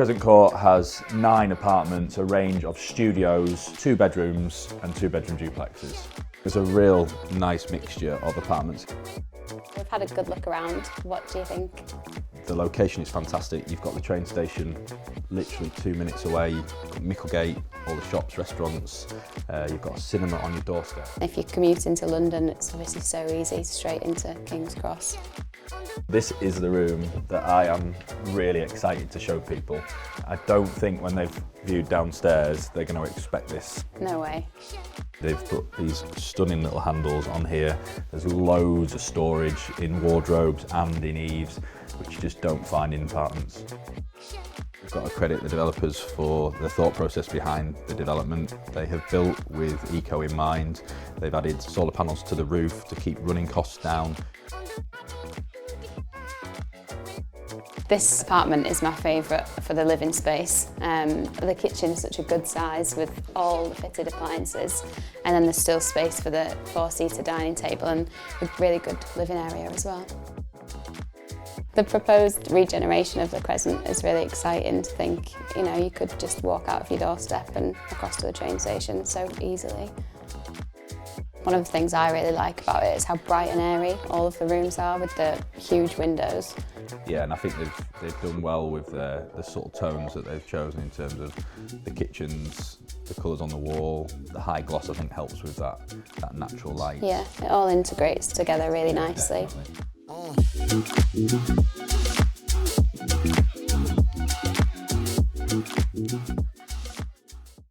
Crescent Court has 9 apartments, a range of studios, 2 bedrooms and 2-bedroom duplexes. It's a real nice mixture of apartments. We've had a good look around. What do you think? The location is fantastic. You've got the train station literally 2 minutes away. You've got Micklegate, all the shops, restaurants. You've got a cinema on your doorstep. If you commute into London, it's obviously so easy, straight into King's Cross. This is the room that I am really excited to show people. I don't think when they've viewed downstairs they're going to expect this. No way. They've put these stunning little handles on here. There's loads of storage in wardrobes and in eaves, which you just don't find in apartments. We've got to credit the developers for the thought process behind the development. They have built with eco in mind. They've added solar panels to the roof to keep running costs down. This apartment is my favourite for the living space. The kitchen's such a good size with all the fitted appliances, and then there's still space for the 4-seater dining table and a really good living area as well. The proposed regeneration of the Crescent is really exciting to think, you know, you could just walk out of your doorstep and across to the train station so easily. One of the things I really like about it is how bright and airy all of the rooms are with the huge windows. Yeah, and I think they've done well with the subtle tones that they've chosen in terms of the kitchens, the colours on the wall. The high gloss I think helps with that natural light. Yeah, it all integrates together really nicely. Definitely.